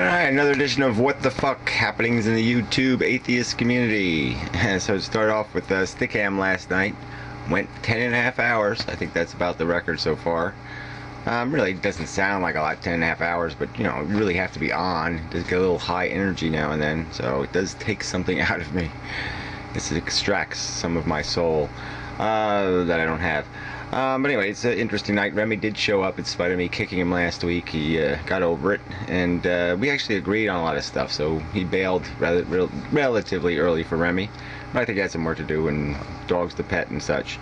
Alright, another edition of What the Fuck happenings in the YouTube atheist community. So to start off with Stickam last night. Went 10.5 hours. I think that's about the record so far. Really doesn't sound like a lot, 10.5 hours, but you know, you really have to be on. It does get a little high energy now and then, so it does take something out of me. This extracts some of my soul that I don't have. But anyway, it's an interesting night. Remy did show up in spite of me kicking him last week. He got over it, and we actually agreed on a lot of stuff, so he bailed relatively early for Remy. But I think he had some work to do, and dogs to pet and such.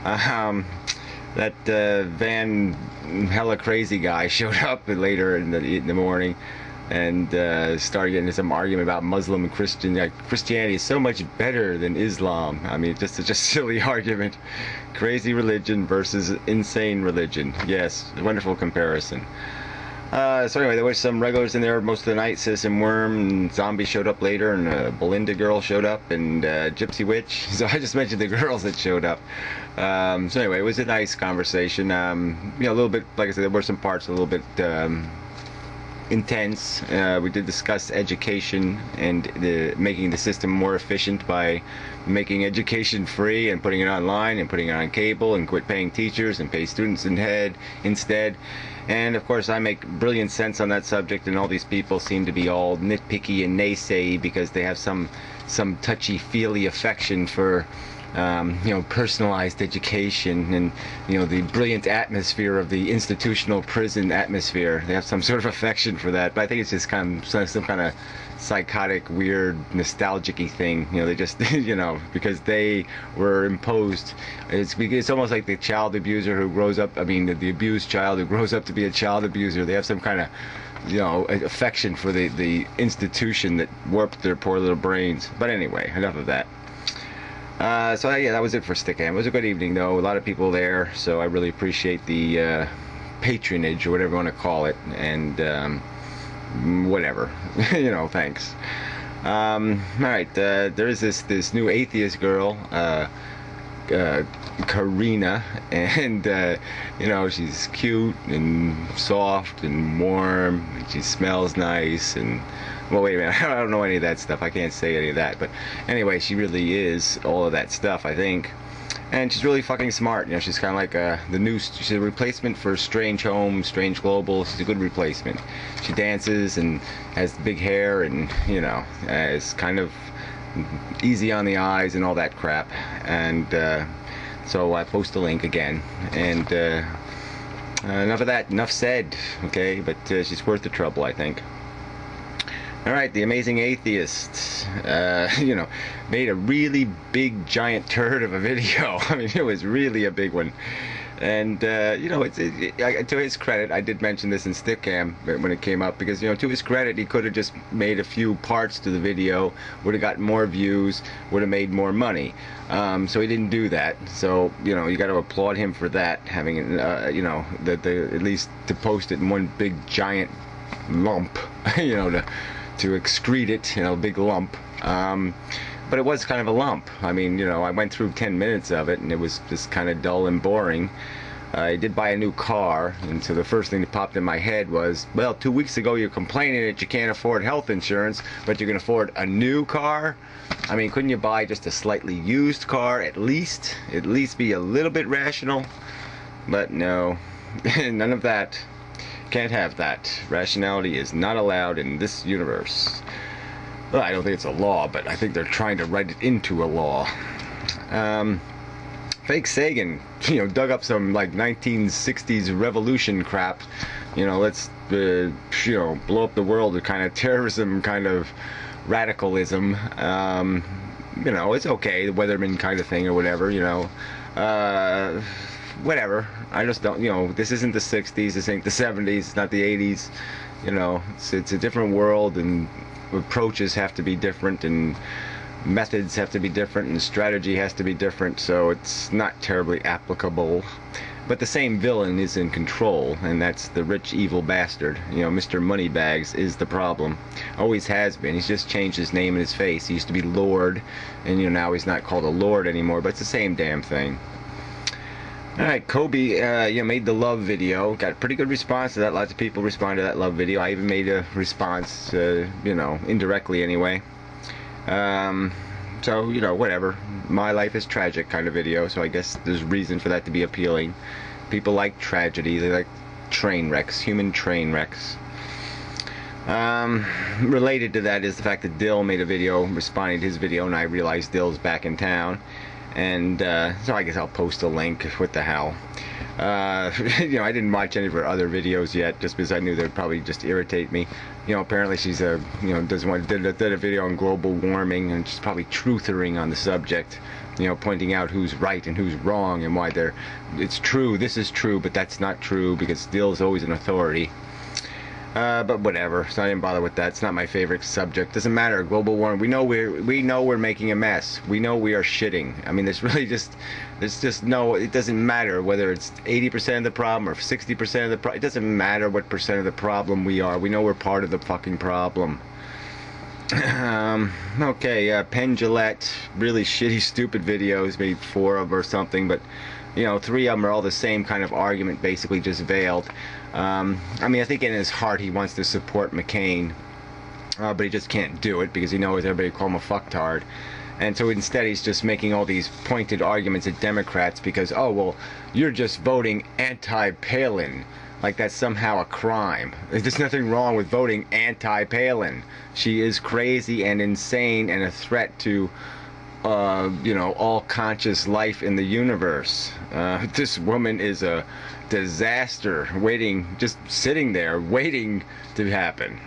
That Van hella crazy guy showed up later in the morning and started getting into some argument about Muslim and Christian. Christianity is so much better than Islam. I mean, just such a silly argument. Crazy religion versus insane religion. Yes, wonderful comparison. So anyway, there was some regulars in there most of the night. Citizen Worm and Zombie showed up later, and Belinda girl showed up, and Gypsy Witch. So I just mentioned the girls that showed up. So anyway, it was a nice conversation. You know, a little bit, like I said, there were some parts a little bit intense. We did discuss education and making the system more efficient by making education free and putting it online and putting it on cable and quit paying teachers and pay students instead. And of course I make brilliant sense on that subject, and all these people seem to be all nitpicky and naysay because they have some touchy-feely affection for you know, personalized education and, you know, the brilliant atmosphere of the institutional prison atmosphere. They have some sort of affection for that, but I think it's just kind of some kind of psychotic, weird, nostalgic-y thing. You know, they just, you know, because they were imposed. It's almost like the child abuser who grows up, I mean, the abused child who grows up to be a child abuser. They have some kind of, you know, affection for the institution that warped their poor little brains. But anyway, enough of that. So yeah, that was it for Stickam. It was a good evening though, a lot of people there, so I really appreciate the patronage or whatever you want to call it, and whatever, you know, thanks. Alright, there is this new atheist girl, Krina, and you know, she's cute and soft and warm, and she smells nice, and well, wait a minute, I don't know any of that stuff, I can't say any of that, but anyway, she really is all of that stuff, I think. And she's really fucking smart. You know, she's kind of like she's a replacement for Strange Home, Strange Global. She's a good replacement. She dances and has big hair, and you know, is kind of easy on the eyes and all that crap. And so I post a link again. And enough of that. Enough said. Okay, but she's worth the trouble, I think. Alright, the amazing atheist, you know, made a really big giant turd of a video. I mean, it was really a big one. And, you know, to his credit, I did mention this in Stickam when it came up, because, you know, to his credit, he could have just made a few parts to the video, would have gotten more views, would have made more money. So he didn't do that. So, you know, you got to applaud him for that, having, you know, at least to post it in one big giant lump, you know, to excrete it in a big lump. But it was kind of a lump. I mean, you know, I went through 10 minutes of it and it was just kind of dull and boring. I did buy a new car, and so the first thing that popped in my head was, well, 2 weeks ago you're complaining that you can't afford health insurance, but you can afford a new car? I mean, couldn't you buy just a slightly used car at least? At least be a little bit rational? But no, none of that. Can't have that. Rationality is not allowed in this universe. Well, I don't think it's a law, but I think they're trying to write it into a law. Fake Sagan, you know, dug up some like 1960s revolution crap. You know, let's you know, blow up the world with kind of terrorism, kind of radicalism. You know, it's okay, the Weatherman kind of thing or whatever. You know. Whatever. I just don't, you know, this isn't the 60s, this ain't the 70s, it's not the 80s, you know, it's a different world, and approaches have to be different, and methods have to be different, and strategy has to be different, so it's not terribly applicable. But the same villain is in control, and that's the rich evil bastard. You know, Mr. Moneybags is the problem. Always has been. He's just changed his name and his face. He used to be Lord, and you know, now he's not called a Lord anymore, but it's the same damn thing. All right, Kobe, made the love video. Got a pretty good response to that. Lots of people responded to that love video. I even made a response, indirectly anyway. So, whatever. My life is tragic kind of video, so I guess there's reason for that to be appealing. People like tragedy. They like train wrecks, human train wrecks. Related to that is the fact that Dill made a video responding to his video, and I realized Dill's back in town. And so I guess I'll post a link. What the hell? I didn't watch any of her other videos yet, just because I knew they'd probably just irritate me. Apparently she's did a video on global warming, and she's probably truthering on the subject. Pointing out who's right and who's wrong, and why it's true. This is true, but that's not true, because Dill's always an authority. But whatever, so I didn't bother with that. It's not my favorite subject. Doesn't matter. Global warming. We know we're making a mess. We know we are shitting. I mean, it doesn't matter whether it's 80% of the problem or 60% of the problem. It doesn't matter what percent of the problem we are. We know we're part of the fucking problem. Okay, Penn Jillette, really shitty, stupid videos, maybe 4 of them or something, but 3 of them are all the same kind of argument, basically just veiled. I think in his heart he wants to support McCain, but he just can't do it because he knows everybody will call him a fucktard. And so instead he's just making all these pointed arguments at Democrats because, oh, well, you're just voting anti-Palin. Like that's somehow a crime. There's nothing wrong with voting anti-Palin. She is crazy and insane and a threat to all conscious life in the universe. This woman is a disaster just sitting there waiting to happen.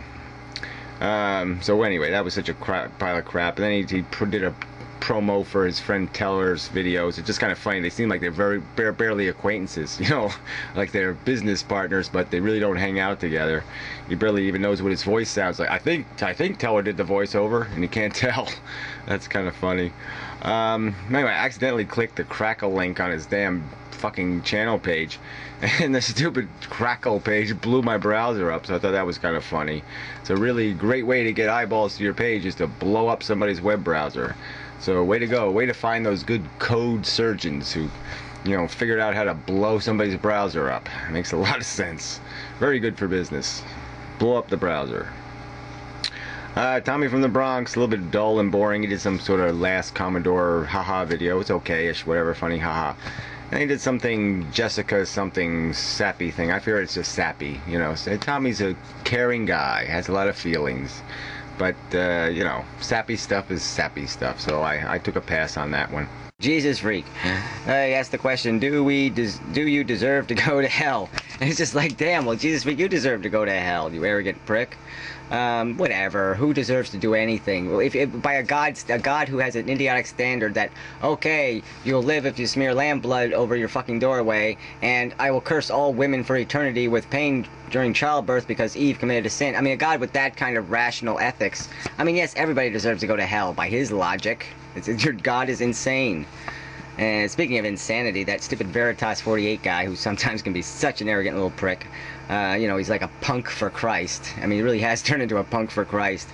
So anyway, that was such a pile of crap. And then he did a promo for his friend Teller's videos. It's just kind of funny. They seem like they're barely acquaintances, like they're business partners, but they really don't hang out together. He barely even knows what his voice sounds like. I think Teller did the voiceover, and he can't tell. That's kind of funny. Anyway, I accidentally clicked the Crackle link on his damn fucking channel page, and the stupid Crackle page blew my browser up, so I thought that was kind of funny. It's a really great way to get eyeballs to your page, is to blow up somebody's web browser. So way to go, way to find those good code surgeons who figured out how to blow somebody's browser up. It makes a lot of sense. Very good for business. Blow up the browser. Tommy from the Bronx, a little bit dull and boring. He did some sort of last Commodore haha video. It's okay-ish, whatever, funny haha. And he did something something sappy thing. I figure it's just sappy, So Tommy's a caring guy, has a lot of feelings. But, sappy stuff is sappy stuff, so I took a pass on that one. Jesus Freak. I asked the question, do you deserve to go to hell? And it's just like, damn, well, Jesus Freak, you deserve to go to hell, you arrogant prick. Whatever. Who deserves to do anything? Well, if by a god who has an idiotic standard that, okay, you'll live if you smear lamb blood over your fucking doorway, and I will curse all women for eternity with pain during childbirth because Eve committed a sin. I mean, a god with that kind of rational ethics. I mean, yes, everybody deserves to go to hell by his logic. Your god is insane. And speaking of insanity, that stupid Veritas 48 guy, who sometimes can be such an arrogant little prick, he's like a punk for Christ. I mean, he really has turned into a punk for Christ.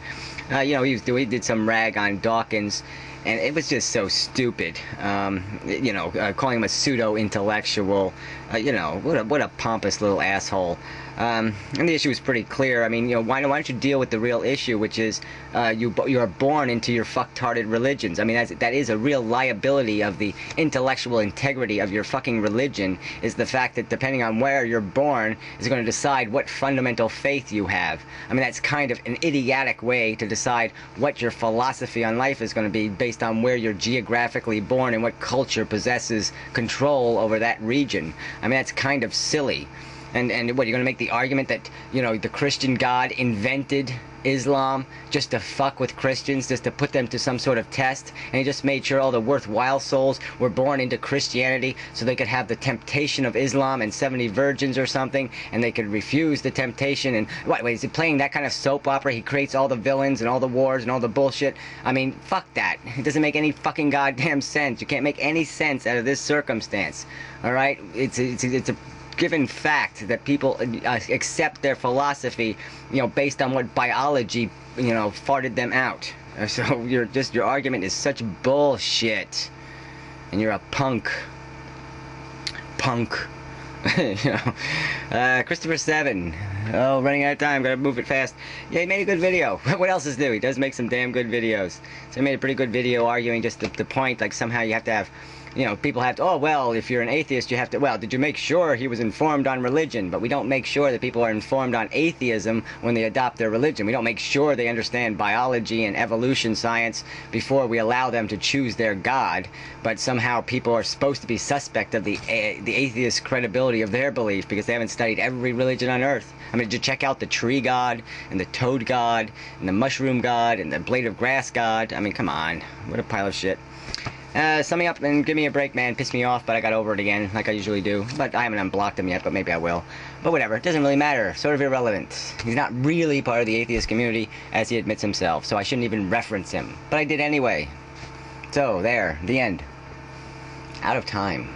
He did some rag on Dawkins, and it was just so stupid. Calling him a pseudo-intellectual. What a pompous little asshole. And the issue is pretty clear. I mean, why don't you deal with the real issue, which is you are born into your fucktarded religions. I mean, that is a real liability of the intellectual integrity of your fucking religion, is the fact that depending on where you're born is going to decide what fundamental faith you have. I mean, that's kind of an idiotic way to decide what your philosophy on life is going to be based on where you're geographically born and what culture possesses control over that region. I mean, that's kind of silly. And what, you're going to make the argument that, the Christian God invented Islam just to fuck with Christians, just to put them to some sort of test, and he just made sure all the worthwhile souls were born into Christianity so they could have the temptation of Islam and 70 virgins or something, and they could refuse the temptation. And wait, is he playing that kind of soap opera? He creates all the villains and all the wars and all the bullshit. I mean, fuck that. It doesn't make any fucking goddamn sense. You can't make any sense out of this circumstance. All right? It's a given fact that people accept their philosophy, based on what biology, farted them out. So your argument is such bullshit, and you're a punk punk. Christopher 7. Oh, running out of time. Gotta move it fast. Yeah, he made a good video. What else is new? He does make some damn good videos. So he made a pretty good video arguing just the point, like somehow you have to have, people have to, oh, well, if you're an atheist, you have to, well, did you make sure he was informed on religion? But we don't make sure that people are informed on atheism when they adopt their religion. We don't make sure they understand biology and evolution science before we allow them to choose their God. But somehow people are supposed to be suspect of the atheist credibility of their belief because they haven't studied every religion on earth. I mean, did you check out the tree god and the toad god and the mushroom god and the blade of grass god? I mean, come on. What a pile of shit. Sum me up and give me a break, man. Pissed me off, but I got over it again, like I usually do. But I haven't unblocked him yet, but maybe I will. But whatever, it doesn't really matter. Sort of irrelevant. He's not really part of the atheist community, as he admits himself, so I shouldn't even reference him. But I did anyway. So, there, the end. Out of time.